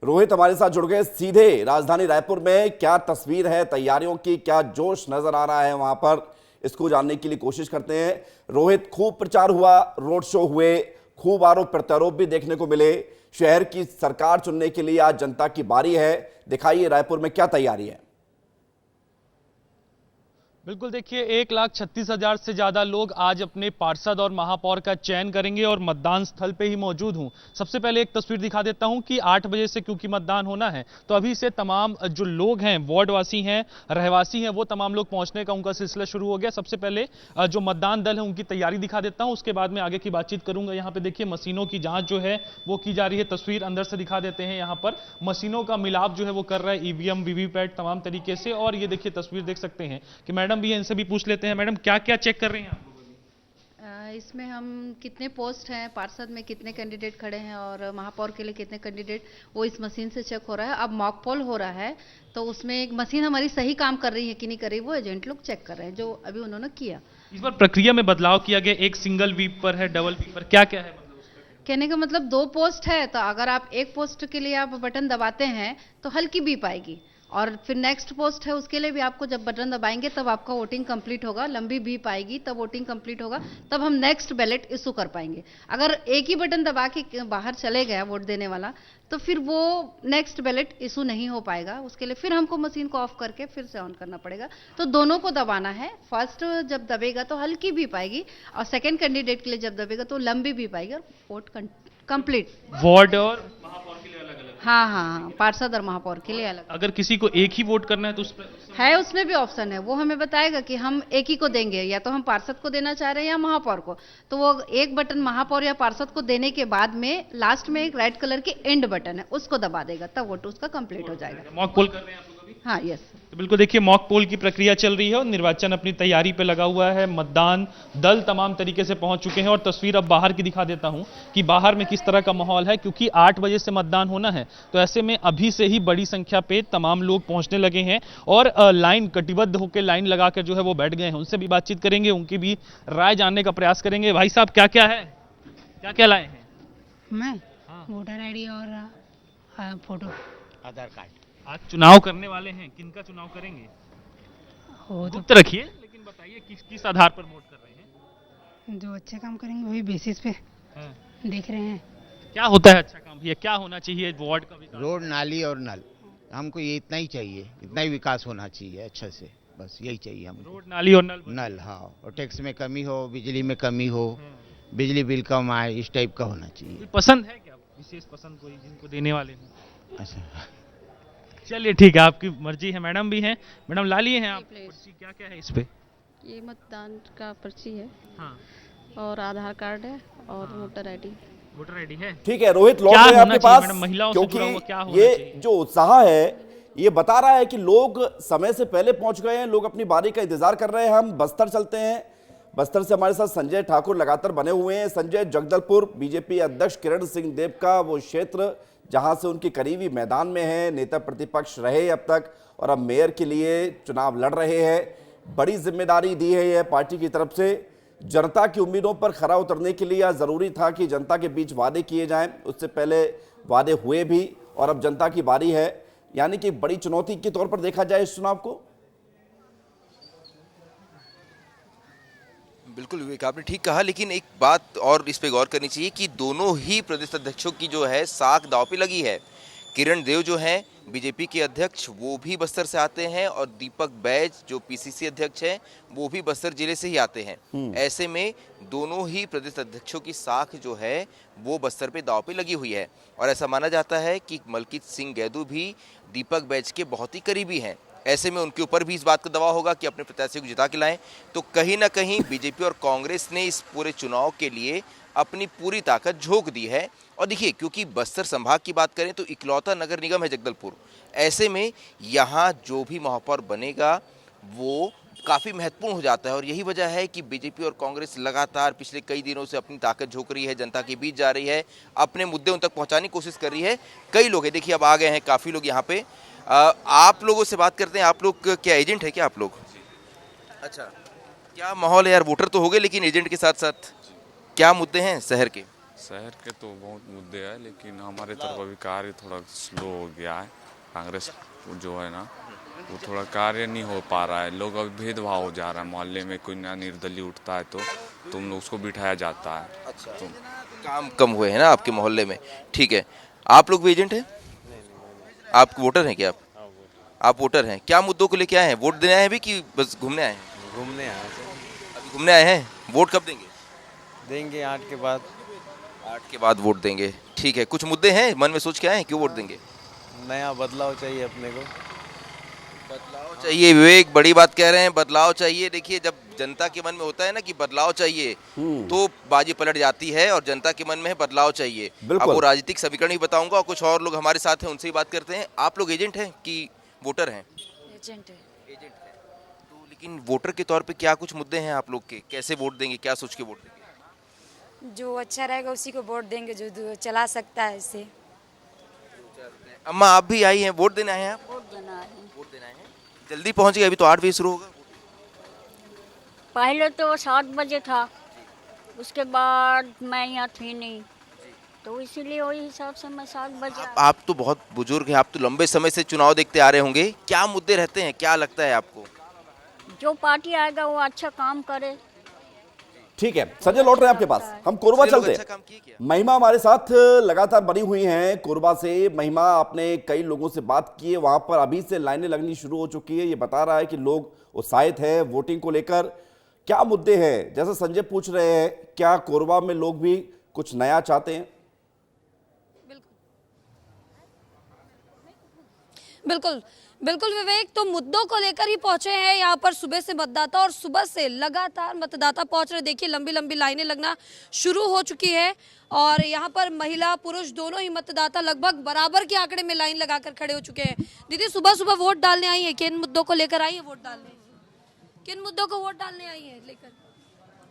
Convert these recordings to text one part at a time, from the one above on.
रोहित हमारे साथ जुड़ गए सीधे राजधानी रायपुर में। क्या तस्वीर है तैयारियों की, क्या जोश नजर आ रहा है वहां पर, इसको जानने के लिए कोशिश करते हैं। रोहित, खूब प्रचार हुआ, रोड शो हुए, खूब आरोप प्रत्यारोप भी देखने को मिले। शहर की सरकार चुनने के लिए आज जनता की बारी है। दिखाइए रायपुर में क्या तैयारी है। बिल्कुल, देखिए 1,36,000 से ज्यादा लोग आज अपने पार्षद और महापौर का चयन करेंगे और मतदान स्थल पे ही मौजूद हूं। सबसे पहले एक तस्वीर दिखा देता हूं कि 8 बजे से क्योंकि मतदान होना है तो अभी से तमाम जो लोग हैं, वार्डवासी हैं, रहवासी हैं, वो तमाम लोग पहुंचने का उनका सिलसिला शुरू हो गया। सबसे पहले जो मतदान दल है उनकी तैयारी दिखा देता हूं, उसके बाद में आगे की बातचीत करूंगा। यहाँ पे देखिए मशीनों की जांच जो है वो की जा रही है। तस्वीर अंदर से दिखा देते हैं। यहाँ पर मशीनों का मिलाप जो है वो कर रहा है, ईवीएम, वीवीपैट तमाम तरीके से। और ये देखिए तस्वीर देख सकते हैं कि मैडम भी है, इनसे भी पूछ लेते हैं। मैडम, क्या क्या चेक कर रही हैं आप लोग अभी? इसमें हम कितने पोस्ट हैं, पार्षद में कितने कैंडिडेट खड़े हैं और महापौर के लिए कितने कैंडिडेट, वो इस मशीन से चेक हो रहा है। अब मॉक पोल हो रहा है तो उसमें एक मशीन हमारी सही काम कर रही है कि नहीं कर रही, वो एजेंट लोग चेक कर रहे हैं, जो अभी उन्होंने किया। इस बार प्रक्रिया में बदलाव किया गया, एक सिंगल वीप पर है, डबल वीप पर, क्या क्या है मतलब उसका? कहने का मतलब 2 पोस्ट है तो अगर आप एक पोस्ट के लिए आप बटन दबाते हैं तो हल्की बीप आएगी, और फिर नेक्स्ट पोस्ट है उसके लिए भी आपको जब बटन दबाएंगे तब आपका वोटिंग कंप्लीट होगा, लंबी बीप आएगी तब वोटिंग कंप्लीट होगा, तब हम नेक्स्ट बैलेट इशू कर पाएंगे। अगर एक ही बटन दबा के बाहर चले गया वोट देने वाला तो फिर वो नेक्स्ट बैलेट इशू नहीं हो पाएगा। उसके लिए फिर हमको मशीन को ऑफ करके फिर से ऑन करना पड़ेगा। तो दोनों को दबाना है। फर्स्ट जब दबेगा तो हल्की बीप आएगी और सेकेंड कैंडिडेट के लिए जब दबेगा तो लंबी बीप आएगी और वोट कंप्लीट। वार्ड और महापौर के लिए अलग अलग हाँ, पार्षद और महापौर के लिए अलग। अगर किसी को एक ही वोट करना है तो है, उसमें भी ऑप्शन है। वो हमें बताएगा कि हम एक ही को देंगे, या तो हम पार्षद को देना चाह रहे हैं या महापौर को। तो वो एक बटन महापौर या पार्षद को देने के बाद में लास्ट में एक रेड कलर की एंड बटन है, उसको दबा देगा, तब वोट उसका कंप्लीट हो जाएगा। मॉक पोल कर रहे हैं आप लोग अभी? हाँ, यस। तो बिल्कुल देखिए मॉक पोल की प्रक्रिया चल रही है और निर्वाचन अपनी तैयारी पे लगा हुआ है। मतदान दल तमाम तरीके से पहुंच चुके हैं और तस्वीर अब बाहर की दिखा देता हूं कि बाहर में किस तरह का माहौल है। क्योंकि 8 बजे से मतदान होना है तो ऐसे में अभी से ही बड़ी संख्या पे तमाम लोग पहुंचने लगे हैं और लाइन कटिबद्ध होकर लाइन लगाकर जो है वो बैठ गए हैं। उनसे भी बातचीत करेंगे, उनकी भी राय जानने का प्रयास करेंगे। भाई साहब, क्या क्या है, क्या क्या लाए हैं? मैं वोटर आईडी और फोटो, आधार कार्ड। आज चुनाव करने वाले हैं, किनका चुनाव करेंगे? वो तो गुप्त रखिए, लेकिन बताइए किस किस आधार पर वोट कर रहे हैं? जो अच्छे काम करेंगे वही बेसिस पे देख रहे हैं। क्या होता है अच्छा काम भैया, क्या होना चाहिए वार्ड का विकास? रोड, नाली और नल, हमको ये इतना ही चाहिए, इतना ही विकास होना चाहिए अच्छा से, बस यही चाहिए हमको। रोड, नाली और नल, हाँ, और टैक्स में कमी हो, बिजली में कमी हो, बिजली बिल कम आए, इस टाइप का होना चाहिए। कोई पसंद है क्या, विशेष पसंद कोई जिनको देने वाले हैं? अच्छा, चलिए ठीक है, आपकी मर्जी है। मैडम भी हैं, मैडम ला लिए हैं आप पर्ची, क्या क्या है इस पे? ये मतदान का पर्ची है, हाँ, और आधार कार्ड है और वोटर आईडी। वोटर आईडी है। ठीक है रोहित, लौट क्या रहे हैं होना आपके चाहिए पास, मैडम, महिलाओं से जुड़ा हुआ क्या होना ये चाहिए? जो उत्साह है ये बता रहा है कि लोग समय से पहले पहुंच गए हैं, लोग अपनी बारी का इंतजार कर रहे हैं। हम बस्तर चलते हैं। बस्तर से हमारे साथ संजय ठाकुर लगातार बने हुए हैं। संजय, जगदलपुर बीजेपी अध्यक्ष किरण सिंह देव का वो क्षेत्र जहां से उनके करीबी मैदान में है, नेता प्रतिपक्ष रहे अब तक और अब मेयर के लिए चुनाव लड़ रहे हैं। बड़ी जिम्मेदारी दी है पार्टी की तरफ से। जनता की उम्मीदों पर खरा उतरने के लिए जरूरी था कि जनता के बीच वादे किए जाएं। उससे पहले वादे हुए भी और अब जनता की बारी है, यानी कि बड़ी चुनौती के तौर पर देखा जाए इस चुनाव को। बिल्कुल विवेक, आपने ठीक कहा, लेकिन एक बात और इस पे गौर करनी चाहिए कि दोनों ही प्रदेश अध्यक्षों की जो है साख दांव पे लगी है। किरण देव जो हैं बीजेपी के अध्यक्ष, वो भी बस्तर से आते हैं और दीपक बैज जो पीसीसी अध्यक्ष हैं वो भी बस्तर जिले से ही आते हैं। ऐसे में दोनों ही प्रदेश अध्यक्षों की साख जो है वो बस्तर पे दांव पे लगी हुई है और ऐसा माना जाता है कि मलकीत सिंह गैदू भी दीपक बैज के बहुत ही करीबी हैं। ऐसे में उनके ऊपर भी इस बात का दबाव होगा कि अपने प्रत्याशी को जिता के लाएं। तो कहीं ना कहीं बीजेपी और कांग्रेस ने इस पूरे चुनाव के लिए अपनी पूरी ताकत झोंक दी है। और देखिए, क्योंकि बस्तर संभाग की बात करें तो इकलौता नगर निगम है जगदलपुर। ऐसे में यहाँ जो भी महापौर बनेगा वो काफ़ी महत्वपूर्ण हो जाता है और यही वजह है कि बीजेपी और कांग्रेस लगातार पिछले कई दिनों से अपनी ताकत झोंक रही है, जनता के बीच जा रही है, अपने मुद्दे उन तक पहुँचाने की कोशिश कर रही है। कई लोग हैं, देखिए अब आ गए हैं काफ़ी लोग यहाँ पे। आप लोगों से बात करते हैं। आप लोग क्या एजेंट है क्या आप लोग? अच्छा, क्या माहौल है यार, वोटर तो हो गए लेकिन एजेंट के साथ साथ क्या मुद्दे हैं शहर के? शहर के तो बहुत मुद्दे हैं, लेकिन हमारे तरफ अभी कार्य थोड़ा स्लो हो गया है। कांग्रेस जो है ना, वो थोड़ा कार्य नहीं हो पा रहा है। लोग अभी भेदभाव हो जा रहा है। मोहल्ले में कोई नया निर्दलीय उठता है तो तुम लोग उसको बिठाया जाता है। अच्छा, काम कम हुए हैं ना आपके मोहल्ले में। ठीक है, आप लोग भी एजेंट हैं? आप वोटर हैं क्या? आप वोटर हैं। क्या मुद्दों को लेके आए हैं? वोट देने आए हैं भी कि बस घूमने आए हैं? घूमने आए थे। अभी घूमने आए हैं। वोट कब देंगे? देंगे 8 के बाद। 8 के बाद वोट देंगे। ठीक है, कुछ मुद्दे हैं मन में सोच के आए हैं, क्यों वोट देंगे? नया बदलाव चाहिए अपने को। बदलाव चाहिए। विवेक बड़ी बात कह रहे हैं, बदलाव चाहिए। देखिए, जब जनता के मन में होता है ना कि बदलाव चाहिए, तो बाजी पलट जाती है और जनता के मन में है बदलाव चाहिए। अब वो राजनीतिक समीकरण ही बताऊंगा और कुछ और लोग हमारे साथ हैं, उनसे ही बात करते हैं। आप लोग एजेंट हैं कि वोटर हैं? एजेंट है। एजेंट है। तो लेकिन वोटर के तौर पे क्या कुछ मुद्दे हैं आप लोग के? कैसे वोट देंगे, क्या सोच के वोट देंगे? जो अच्छा रहेगा उसी को वोट देंगे, जो चला सकता है इसे। अम्मा, आप भी आई हैं, वोट देने आए हैं? आप वोट देना है। वोट देना है। जल्दी पहुंच गए, अभी तो 8 बजे शुरू होगा। पहले तो 7 बजे था, उसके बाद मैं यहाँ थी नहीं, तो इसीलिए वही हिसाब से मैं 7 बजे। आप तो बहुत बुजुर्ग हैं, आप तो लंबे समय से चुनाव देखते आ रहे होंगे। क्या मुद्दे रहते हैं, क्या लगता है आपको? जो पार्टी आएगा वो अच्छा काम करे। ठीक है, संजय लौट रहे हैं आपके पास। हम कोरबा चलते हैं। महिमा हमारे साथ लगातार बनी हुई हैं कोरबा से। महिमा, आपने कई लोगों से बात की है, वहां पर अभी से लाइनें लगनी शुरू हो चुकी है। ये बता रहा है कि लोग उत्साहित हैं वोटिंग को लेकर। क्या मुद्दे हैं, जैसे संजय पूछ रहे हैं, क्या कोरबा में लोग भी कुछ नया चाहते हैं? बिल्कुल बिल्कुल विवेक, तो मुद्दों को लेकर ही पहुंचे हैं यहाँ पर सुबह से मतदाता, और सुबह से लगातार मतदाता पहुंच रहे। देखिए, लंबी लंबी लाइनें लगना शुरू हो चुकी है और यहाँ पर महिला पुरुष दोनों ही मतदाता लगभग बराबर के आंकड़े में लाइन लगाकर खड़े हो चुके हैं। दीदी, सुबह सुबह वोट डालने आई है, किन मुद्दों को लेकर आई है वोट डालने? किन मुद्दों को वोट डालने आई है लेकर?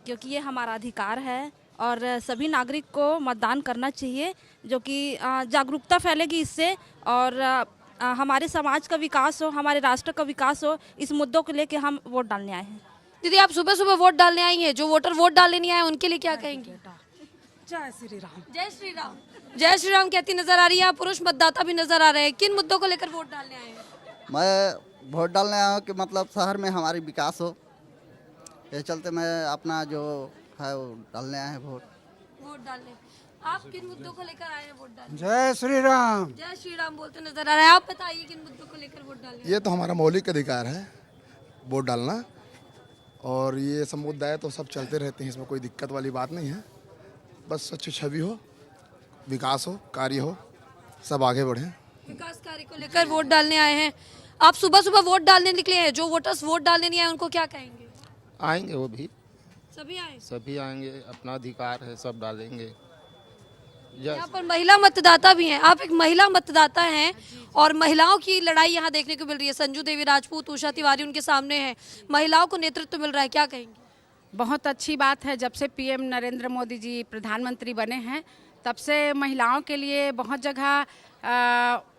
क्योंकि ये हमारा अधिकार है और सभी नागरिक को मतदान करना चाहिए, जो कि जागरूकता फैलेगी इससे, और हमारे समाज का विकास हो, हमारे राष्ट्र का विकास हो। इस मुद्दों को लेके हम वोट डालने आए हैं। दीदी, आप सुबह सुबह वोट डालने आई हैं, जो वोटर वोट डालने नहीं आए उनके लिए क्या कहेंगी? जय श्री राम। जय श्री राम। जय श्री राम कहती नजर आ रही है। पुरुष मतदाता भी नजर आ रहे हैं। किन मुद्दों को लेकर वोट डालने आए हैं? मैं वोट डालने आया हूँ कि मतलब शहर में हमारी विकास हो, ये चलते मैं अपना जो है वो डालने आए हैं वोट डालने। आप किन मुद्दों को लेकर आए हैं वोट डालने? जय श्री राम। जय श्री राम बोलते नजर आ रहे हैं। आप बताइए, किन मुद्दों को लेकर वोट डालने? ये तो हमारा मौलिक अधिकार है वोट डालना, और ये सब मुद्दे तो सब चलते रहते हैं, इसमें कोई दिक्कत वाली बात नहीं है। बस अच्छी छवि हो, विकास हो, कार्य हो, सब आगे बढ़े। विकास कार्य को लेकर वोट डालने आए हैं। आप सुबह सुबह वोट डालने निकले हैं, जो वोटर्स वोट डालने नहीं आए उनको क्या कहेंगे? आएंगे वो भी, सभी आए, सभी आएंगे, अपना अधिकार है, सब डालेंगे। यहाँ पर महिला मतदाता भी हैं। आप एक महिला मतदाता हैं और महिलाओं की लड़ाई यहाँ देखने को मिल रही है। संजू देवी राजपूत, उषा तिवारी उनके सामने है। महिलाओं को नेतृत्व मिल रहा है, क्या कहेंगे? बहुत अच्छी बात है। जब से पीएम नरेंद्र मोदी जी प्रधानमंत्री बने हैं, तब से महिलाओं के लिए बहुत जगह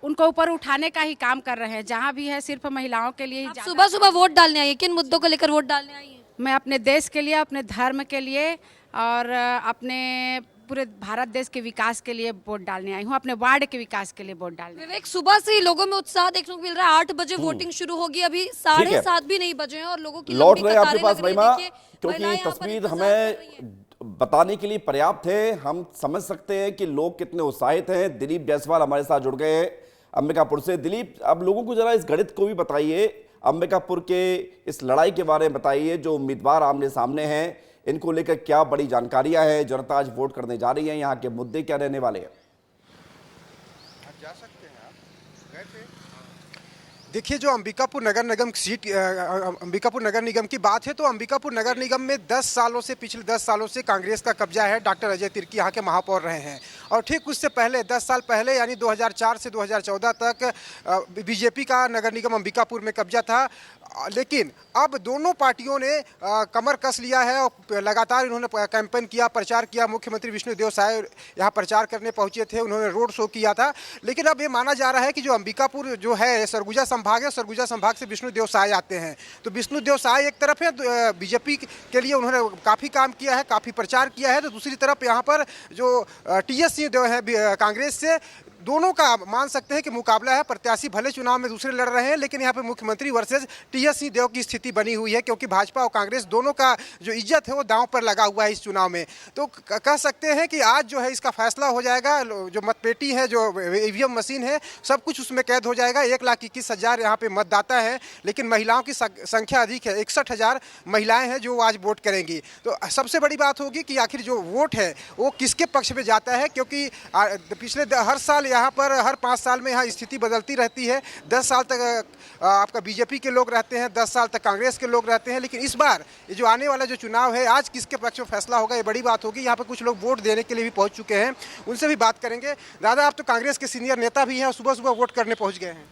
उनको ऊपर उठाने का ही काम कर रहे हैं। जहाँ भी है सिर्फ महिलाओं के लिए ही। सुबह सुबह वोट डालने आई है, किन मुद्दों को लेकर वोट डालने आई है? मैं अपने देश के लिए, अपने धर्म के लिए और अपने पूरे भारत देश के विकास के लिए वोट डालने आई हूँ, अपने वार्ड के विकास के लिए वोट डालने। विवेक, सुबह से ही लोगों में उत्साह देखने को मिल रहा है। 8 बजे वोटिंग शुरू होगी, अभी 7:30 भी नहीं बजे हैं और लोगों की लौट रहे लंबी आपके पास कतारें लग महिमा, रही हैं। क्योंकि तस्वीर हमें बताने के लिए पर्याप्त है। हम समझ सकते हैं कि लोग कितने उत्साहित हैं। दिलीप जायसवाल हमारे साथ जुड़ गए हैं अंबिकापुर से। दिलीप, अब लोगों को जरा इस गणित को भी बताइए, अंबिकापुर के इस लड़ाई के बारे में बताइए। जो उम्मीदवार आमने सामने हैं, इनको लेकर क्या बड़ी जानकारियां हैं? जनता आज वोट करने जा रही है, यहाँ के मुद्दे क्या रहने वाले हैं? देखिए, जो अंबिकापुर नगर निगम सीट, अंबिकापुर नगर निगम की बात है तो अंबिकापुर नगर निगम में 10 सालों से, पिछले 10 सालों से कांग्रेस का कब्जा है। डॉक्टर अजय तिर्की यहाँ के महापौर रहे हैं और ठीक उससे पहले 10 साल पहले यानी 2004 से 2014 तक बीजेपी का नगर निगम अंबिकापुर में कब्जा था। लेकिन अब दोनों पार्टियों ने कमर कस लिया है और लगातार इन्होंने कैंपेन किया, प्रचार किया। मुख्यमंत्री विष्णुदेव साय यहाँ प्रचार करने पहुंचे थे, उन्होंने रोड शो किया था। लेकिन अब ये माना जा रहा है कि जो अंबिकापुर जो है सरगुजा संभाग है, सरगुजा संभाग से विष्णुदेव साय आते हैं। तो विष्णुदेव साय एक तरफ है, बीजेपी के लिए उन्होंने काफ़ी काम किया है, काफ़ी प्रचार किया है, तो दूसरी तरफ यहाँ पर जो टी.एस. सिंहदेव है कांग्रेस से, दोनों का मान सकते हैं कि मुकाबला है। प्रत्याशी भले चुनाव में दूसरे लड़ रहे हैं, लेकिन यहाँ पे मुख्यमंत्री वर्सेस टी.एस. सिंहदेव की स्थिति बनी हुई है, क्योंकि भाजपा और कांग्रेस दोनों का जो इज्जत है वो दांव पर लगा हुआ है इस चुनाव में। तो कह सकते हैं कि आज जो है इसका फैसला हो जाएगा। जो मतपेटी है, जो ईवीएम मशीन है, सब कुछ उसमें कैद हो जाएगा। 1,21,000 यहाँ पे मतदाता है, लेकिन महिलाओं की संख्या अधिक है, 61,000 महिलाएं हैं जो आज वोट करेंगी। तो सबसे बड़ी बात होगी कि आखिर जो वोट है वो किसके पक्ष में जाता है, क्योंकि पिछले हर साल यहाँ पर हर 5 साल में यहाँ स्थिति बदलती रहती है। 10 साल तक आपका बीजेपी के लोग रहते हैं, 10 साल तक कांग्रेस के लोग रहते हैं, लेकिन इस बार ये जो आने वाला जो चुनाव है, आज किसके पक्ष में फैसला होगा, ये बड़ी बात होगी। यहाँ पर कुछ लोग वोट देने के लिए भी पहुँच चुके हैं, उनसे भी बात करेंगे। दादा, आप तो कांग्रेस के सीनियर नेता भी हैं और सुबह सुबह वोट करने पहुँच गए हैं।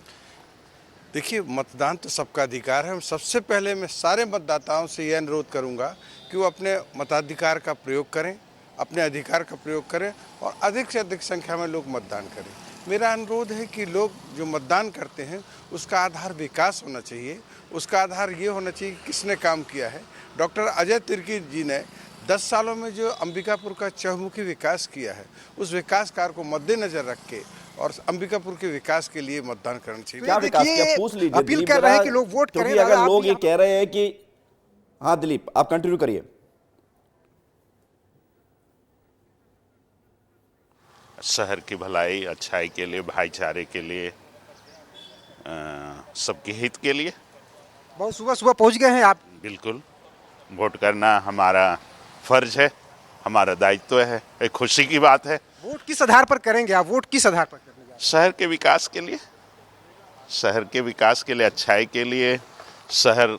देखिए, मतदान तो सबका अधिकार है। सबसे पहले मैं सारे मतदाताओं से यह अनुरोध करूंगा कि वो अपने मताधिकार का प्रयोग करें, अपने अधिकार का प्रयोग करें और अधिक से अधिक संख्या में लोग मतदान करें। मेरा अनुरोध है कि लोग जो मतदान करते हैं उसका आधार विकास होना चाहिए, उसका आधार ये होना चाहिए कि किसने काम किया है। डॉक्टर अजय तिर्की जी ने 10 सालों में जो अंबिकापुर का चहुमुखी विकास किया है, उस विकास कार्य को मद्देनजर रख के और अंबिकापुर के विकास के लिए मतदान करना चाहिए। क्या विकास किया, पूछ लीजिए। अपील कर रहे हैं कि लोग वोट करें। क्योंकि अगर लोग ये कह रहे हैं कि हाँ, दिलीप आप कंटिन्यू करिए। शहर की भलाई अच्छाई के लिए, भाईचारे के लिए, सबके हित के लिए। बहुत सुबह सुबह पहुंच गए हैं आप। बिल्कुल, वोट करना हमारा फर्ज है, हमारा दायित्व है, एक खुशी की बात है। वोट किस आधार पर करेंगे आप? वोट किस आधार पर करेंगे? शहर के विकास के लिए, शहर के विकास के लिए, अच्छाई के लिए। शहर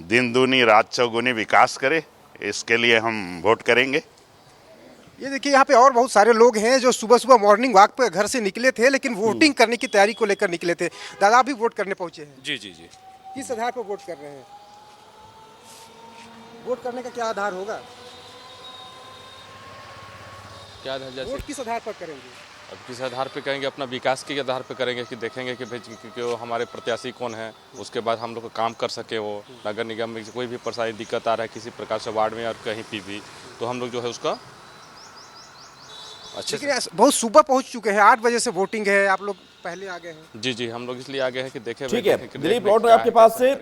दिन दूनी रात चौगुनी विकास करे, इसके लिए हम वोट करेंगे। ये देखिए, यहाँ पे और बहुत सारे लोग हैं जो सुबह सुबह मॉर्निंग वॉक पे घर से निकले थे, लेकिन वोटिंग करने की तैयारी को लेकर निकले थे। दादा, आप भी वोट करने पहुंचे हैं? जी जी जी। किस आधार पर वोट कर रहे हैं? वोट करने का क्या आधार होगा? क्या आधार? जैसे वोट किस आधार पर करेंगे? अब किस आधार पे करेंगे? अपना विकास के आधार पे करेंगे कि देखेंगे कि भाई कि वो हमारे प्रत्याशी कौन है, उसके बाद हम लोग को काम कर सके। वो नगर निगम में कोई भी परेशानी दिक्कत आ रहा है किसी प्रकार से वार्ड में और कहीं भी, तो हम लोग जो है उसका अच्छे से। बहुत सुबह पहुंच चुके हैं, 8 बजे से वोटिंग है, आप लोग पहले आ गए हैं। जी जी, हम लोग इसलिए आ गए हैं कि देखें। ठीक है, दिलीप लौट रहे आपके पास से।